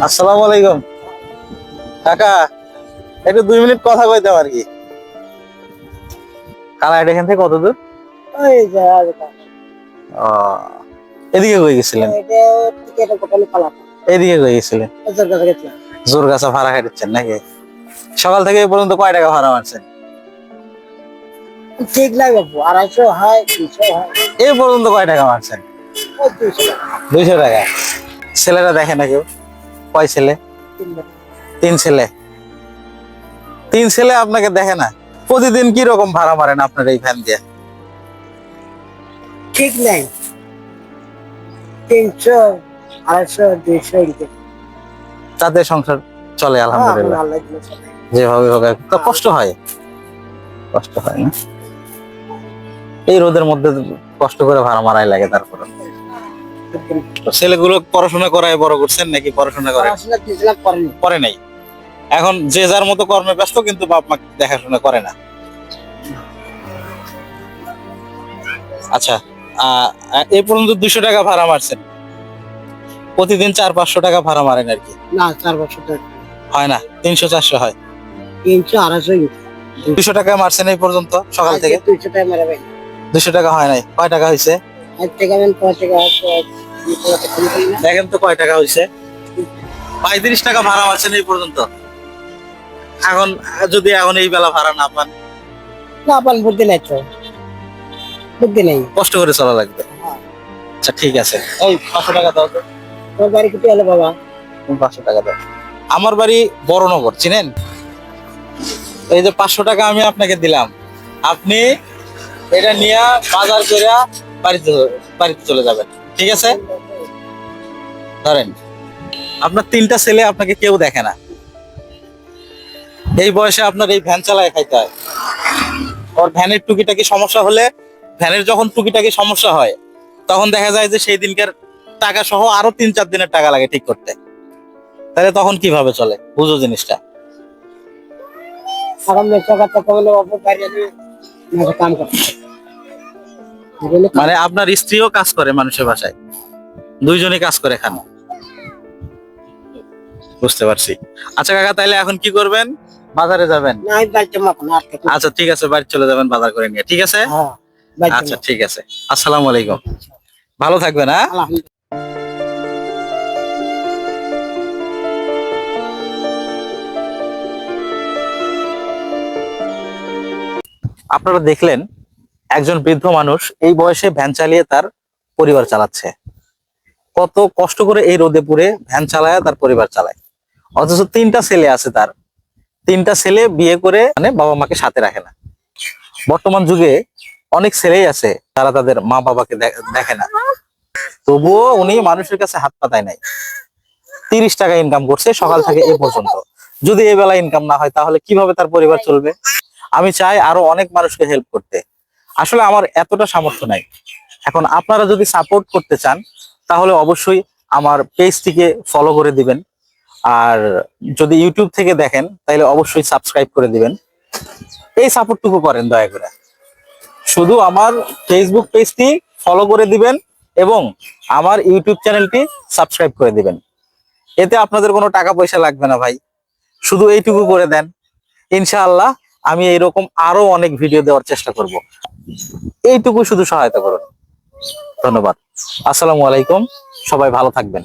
আসসালামু আলাইকুম কাকা, একটু 2 মিনিট কথা কইতাম আর কি। কালাইট এখান থেকে কত দূর? ওই যে ও, এদিকে কই গেছিলেন? এদিকে কই গেছিলেন? জোরগাছা ভাড়া খাইতেছেন নাকি? সকাল থেকে এই পর্যন্ত কয় টাকা ভাড়া মারছেন? ঠিক নাই বাবু, 250 হয়, 200 হয়। এই পর্যন্ত কয় টাকা মারছেন? 200 টাকা। ছেলেরা দেখে না কেউ? কয় ছেলে? 3 ছেলে। 3 ছেলে আপনাকে দেখে না? প্রতিদিন কি রকম ভাড়া মারেন আপনার এই ভ্যান দিয়ে? ঠিক নাই, 300, 250, 200 এরকম। তাতে সংসার চলে আলহামদুলিল্লাহ। আল্লাহ দিলে চলে। যেভাবে হোক তো কষ্ট হয়, কষ্ট হয় না? এই রোদের মধ্যে কষ্ট করে ভাড়া মারাই লাগে। তারপর ছেলেগুলো পড়াশোনা করায় বড় করছেন নাকি পড়াশোনা করে? পড়াশোনা 2 লাখ করেনি। করে নাই। এখন যে যার মতো কর্মে ব্যস্ত, কিন্তু বাপ মা দেখাশোনা করে না। আচ্ছা, এই পর্যন্ত 200 টাকা ভাড়া মারছেন। প্রতিদিন 400-500 টাকা ভাড়া মারেন আর কি? না, 4 বছর টাকা হয় না, 300-400 হয়। 300, 250 200 টাকা মারছেন এই পর্যন্ত সকাল থেকে? 200 টাকা মেরে ভাই। 200 টাকা হয় নাই। কয় টাকা হয়েছে আজ থেকে আমি 5 টাকা আছে। দেখেন তো কয় টাকা হয়েছে? 35 টাকা ভাড়া মারছেন এই পর্যন্ত। এখন যদি এখন এই বেলা ভাড়া না পান, না পান, বুদ্ধি নাই তো, বুদ্ধি নেই। কষ্ট করে চলা লাগবে। আচ্ছা ঠিক আছে, এই 500 টাকা দাও তো। তোর বাড়ি কোথায় হলো বাবা? 500 টাকা দাও। আমার বাড়ি বড়নগর, চিনেন? এই যে 500 টাকা আমি আপনাকে দিলাম, আপনি এটা নিয়ে বাজার করে বাড়িতে চলে যাবেন, ঠিক আছে? ধরেন, আপনার 3টা ছেলে, আপনাকে কেউ দেখে না। এই বয়সে আপনার এই ভ্যান চালায় খাইতে হয়। ওর ভ্যানের টুকিটাকি সমস্যা হলে, ভ্যানের যখন টুকিটাকি সমস্যা হয়, তখন দেখা যায় যে সেই দিনকার টাকা সহ আরো 3-4 দিনের টাকা লাগে ঠিক করতে। তাহলে তখন কিভাবে চলে, বুঝো জিনিসটা। এখন টাকা কমলে বাবু বাইরে না কাম করে। মানে আপনার স্ত্রীও কাজ করে মানুষের বাসায়, 2জনই কাজ করে খান? বুঝতে পারছি। আচ্ছা কাকা, তাইলে এখন কি করবেন? বাজারে যাবেন? না, আমি বাড়িতে মাখন আর থেকে। আচ্ছা ঠিক আছে, বাড়ি চলে যাবেন বাজার করে নিয়ে, ঠিক আছে? হ্যাঁ, বাড়িতে। আচ্ছা ঠিক আছে, আসসালামু আলাইকুম, ভালো থাকবেন। হ্যাঁ, আলহামদুলিল্লাহ। আপনারা দেখলেন একজন বৃদ্ধ মানুষ এই বয়সে ভ্যান চালিয়ে তার পরিবার চালাচ্ছে। কত কষ্ট করে এই রোদে পুড়ে ভ্যান চালায় তার পরিবার চালায়। অথচ 3টা ছেলে আছে তার। 3টা ছেলে বিয়ে করে মানে বাবা মাকে সাথে রাখে না। বর্তমান যুগে অনেক ছেলেই আছে তারা তাদের মা বাবাকে দেখে না, তবুও উনি মানুষের কাছে হাত পাতায় নাই। 30 টাকা ইনকাম করছে সকাল থেকে এ পর্যন্ত। যদি এই বেলা ইনকাম না হয়, তাহলে কিভাবে তার পরিবার চলবে? আমি চাই আরো অনেক মানুষকে হেল্প করতে। আসলে আমার এতটা সামর্থ্য নাই। এখন আপনারা যদি সাপোর্ট করতে চান, তাহলে অবশ্যই আমার পেজটিকে ফলো করে দিবেন। আর যদি ইউটিউব থেকে দেখেন, তাহলে অবশ্যই সাবস্ক্রাইব করে দিবেন। এই সাপোর্টটুকু করেন দয়া করে। শুধু আমার ফেসবুক পেজটি ফলো করে দিবেন এবং আমার ইউটিউব চ্যানেলটি সাবস্ক্রাইব করে দিবেন। এতে আপনাদের কোনো টাকা পয়সা লাগবে না ভাই, শুধু এইটুকু করে দেন। ইনশাআল্লাহ আমি এইরকম আরো অনেক ভিডিও দেওয়ার চেষ্টা করব। এইটুকু শুধু সহায়তা করুন। ধন্যবাদ। আসসালামু আলাইকুম, সবাই ভালো থাকবেন।